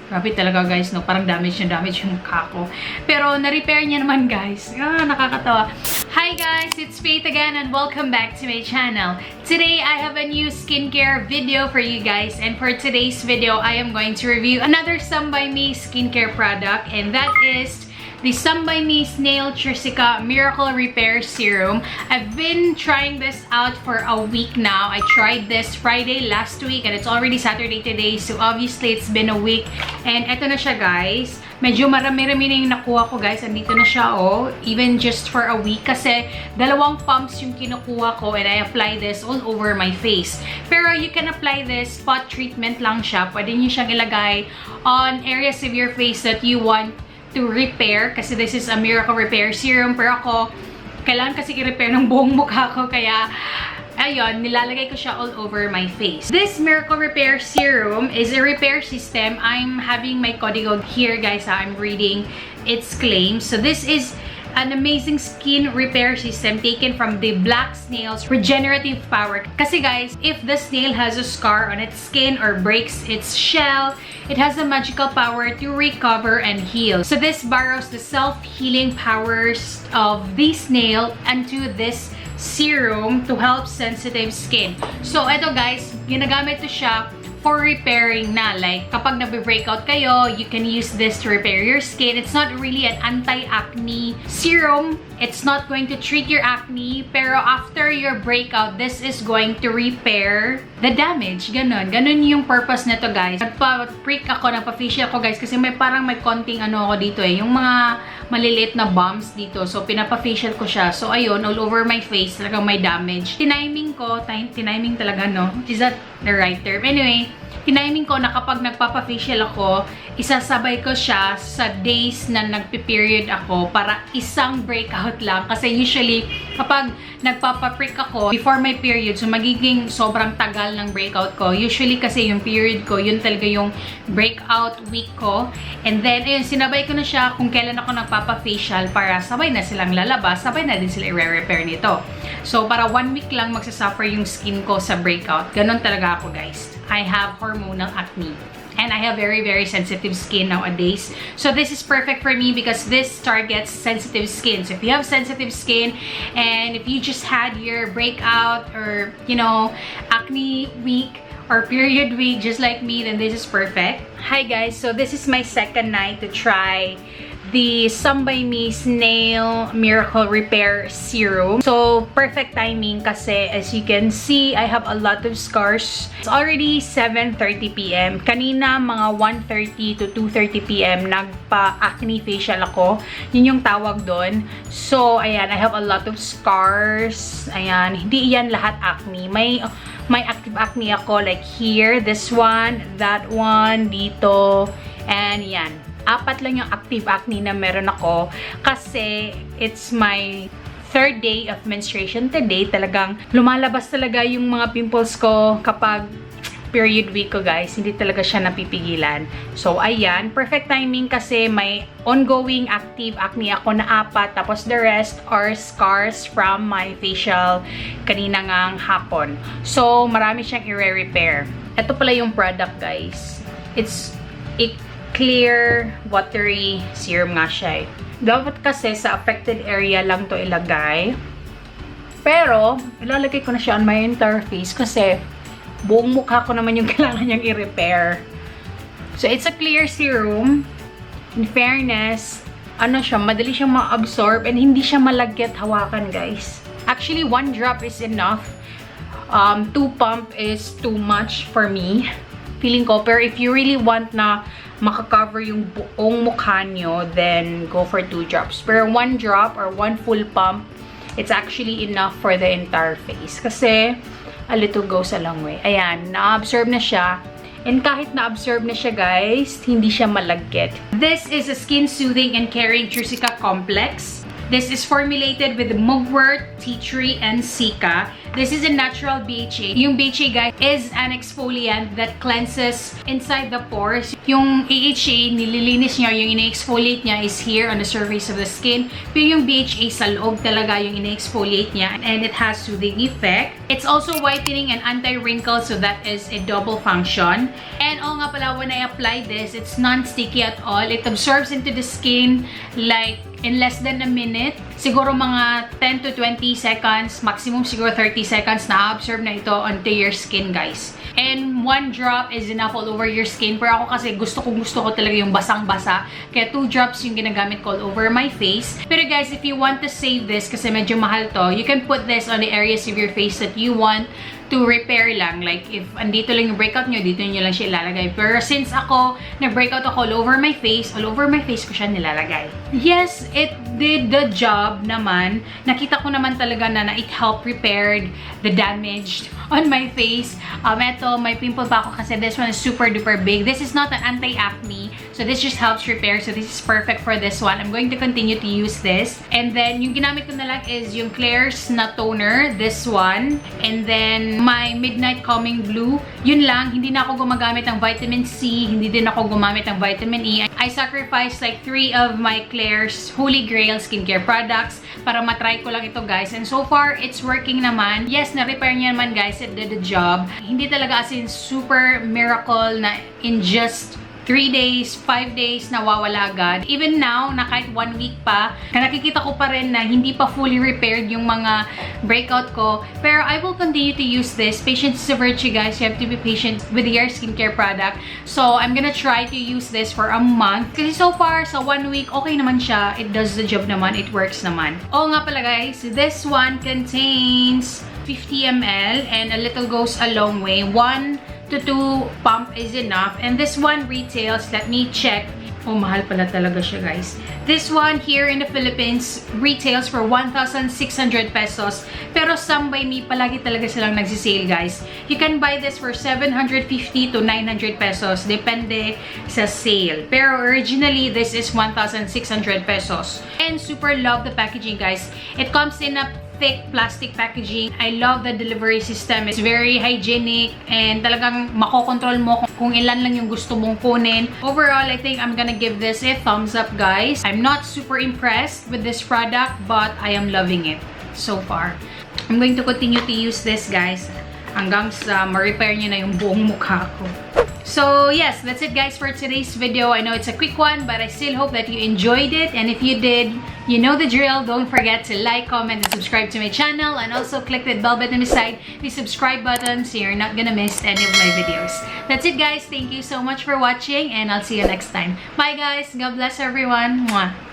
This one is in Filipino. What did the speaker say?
Grabe talaga guys, no? Parang damage yung mukha ko. Pero na-repair niya naman guys. Nakakatawa. Hi guys, it's Faith again and welcome back to my channel. Today I have a new skincare video for you guys, and for today's video I am going to review another Some by Me skincare product, and that is the Some by Me Snail Truecica Miracle Repair Serum. I've been trying this out for a week now. I tried this Friday last week and it's already Saturday today, so obviously it's been a week. And eto na siya guys. Medyo marami-rami na yung nakuha ko guys. Andito na siya even just for a week kasi dalawang pumps yung kinukuha ko and I apply this all over my face. Pero you can apply this spot treatment lang siya. Pwede niyo siyang ilagay on areas of your face that you want to repair kasi this is a miracle repair serum, pero ako kailangan kasi i-repair ng buong mukha ko, kaya ayun, nilalagay ko siya all over my face. This miracle repair serum is a repair system. I'm having my código here guys. I'm reading its claims. So this is an amazing skin repair system taken from the Black Snail's regenerative power. Kasi guys, if the snail has a scar on its skin or breaks its shell, it has the magical power to recover and heal. So this borrows the self-healing powers of the snail into this serum to help sensitive skin. So ito guys, ginagamit to siya for repairing na. Like, kapag nabe-breakout kayo, you can use this to repair your skin. It's not really an anti-acne serum. It's not going to treat your acne. Pero after your breakout, this is going to repair the damage. Ganon. Ganon yung purpose nito guys. Nagpa-prick ako, nagpa-facial ako guys kasi may parang may konting ano ako dito yung mga maliliit na bumps dito. So, pinapa-facial ko siya. So, ayun, all over my face, talagang may damage. Tiniming ko, tiniming talaga, no? Is that the right term? Anyway, tiniming ko na kapag nagpapa-facial ako, isasabay ko siya sa days na nagpi-period ako para isang breakout lang. Kasi usually, kapag nagpapa-prick ako before my period, so magiging sobrang tagal ng breakout ko. Usually kasi yung period ko, yun talaga yung breakout week ko. And then, ayun, sinabay ko na siya kung kailan ako nagpapa-facial para sabay na silang lalabas, sabay na din sila i-repair nito. So, para 1 week lang magsasuffer yung skin ko sa breakout. Ganon talaga ako guys. I have hormonal acne. And I have very, very sensitive skin nowadays. So this is perfect for me because this targets sensitive skin. So if you have sensitive skin and if you just had your breakout or, you know, acne week or period week just like me, then this is perfect. Hi guys, so this is my second night to try the Some by Me Snail Miracle Repair Serum. So, perfect timing kasi as you can see, I have a lot of scars. It's already 7:30 p.m. Kanina, mga 1:30 to 2:30 p.m. nagpa-acne facial ako. Yun yung tawag doon. So, ayan, I have a lot of scars. Ayan, hindi yan lahat acne. May active acne ako like here, this one, that one, dito, and yan. 4 lang yung active acne na meron ako kasi it's my 3rd day of menstruation today. Talagang lumalabas talaga yung mga pimples ko kapag period week ko guys. Hindi talaga siya napipigilan. So ayan, perfect timing kasi may ongoing active acne ako na 4, tapos the rest are scars from my facial kanina ngang hapon. So marami siyang i-repair. Ito pala yung product guys. It's clear, watery serum nga siya. Dapat kasi sa affected area lang to ilagay. Pero, ilalagay ko na siya on my entire face kasi buong mukha ko naman yung kailangan niyang i-repair. So, it's a clear serum. In fairness, ano siya, madali siyang ma-absorb and hindi siya malagkit hawakan, guys. Actually, 1 drop is enough. 2 pump is too much for me. Feeling ko, pero if you really want na makakover yung buong mukha nyo, then go for 2 drops. Pero 1 drop or 1 full pump, it's actually enough for the entire face. Kasi, a little goes a long way. Ayan, na-absorb na siya. And kahit na-absorb na siya, guys, hindi siya malagkit. This is a skin soothing and caring Truecica complex. This is formulated with mugwort, tea tree, and sika. This is a natural BHA. Yung BHA, guys, is an exfoliant that cleanses inside the pores. Yung AHA, nililinis niya, yung ina-exfoliate niya is here on the surface of the skin. Pero yung BHA sa loob talaga yung ina-exfoliate niya, and it has soothing effect. It's also whitening and anti-wrinkle, so that is a double function. And nga pala, when I apply this, it's non-sticky at all. It absorbs into the skin like in less than a minute. Siguro mga 10 to 20 seconds, maximum siguro 30 seconds na absorb na ito onto your skin, guys. And 1 drop is enough all over your skin. Pero ako kasi gusto ko talaga yung basang-basa. Kaya 2 drops yung ginagamit ko all over my face. Pero guys, if you want to save this, kasi medyo mahal to, you can put this on the areas of your face that you want to repair lang. Like, if andito lang yung breakout nyo, dito nyo lang siya ilalagay. Pero since ako, na-breakout ako all over my face ko siya nilalagay. Yes, it did the job naman. Nakita ko naman talaga na it helped repair the damage on my face. Eto, may pimple pa ako kasi this one is super duper big. This is not an anti-acne, so this just helps repair. So this is perfect for this one. I'm going to continue to use this. And then, yung ginamit ko na lang is yung Claire's na toner, this one. And then, my Midnight Calming Blue. Yun lang, hindi na ako gumagamit ng vitamin C, hindi din ako gumamit ng vitamin E. I sacrificed like 3 of my Claire's Holy Grail skincare products para matry ko lang ito, guys. And so far, it's working naman. Yes, na-repair niya naman, guys. It did the job. Hindi talaga as in super miracle na in just 3 days, 5 days, nawawala agad. Even now, na kahit 1 week pa, nakikita ko pa rin na hindi pa fully repaired yung mga breakout ko. Pero I will continue to use this. Patience is a virtue, guys. You have to be patient with your skincare product. So, I'm gonna try to use this for a month. Kasi so far, sa 1 week, okay naman siya. It does the job naman. It works naman. Oo nga pala, guys. This one contains 50 ml and a little goes a long way. 1 to 2 pump is enough. And this one retails, let me check. Oh, mahal pala talaga siya, guys. This one here in the Philippines retails for 1,600 pesos. Pero some by me, palagi talaga silang nagsisale, guys. You can buy this for 750 to 900 pesos. Depende sa sale. Pero originally, this is 1,600 pesos. And super love the packaging, guys. It comes in a thick plastic packaging. I love the delivery system. It's very hygienic and talagang makokontrol mo kung ilan lang yung gusto mong kunin. Overall, I think I'm gonna give this a thumbs up, guys. I'm not super impressed with this product, but I am loving it so far. I'm going to continue to use this, guys, hanggang sa ma-repair niya na yung buong mukha ko. So, yes, that's it, guys, for today's video. I know it's a quick one, but I still hope that you enjoyed it. And if you did, you know the drill. Don't forget to like, comment, and subscribe to my channel. And also click that bell button beside the subscribe button so you're not gonna miss any of my videos. That's it, guys. Thank you so much for watching, and I'll see you next time. Bye, guys. God bless everyone. Mwah.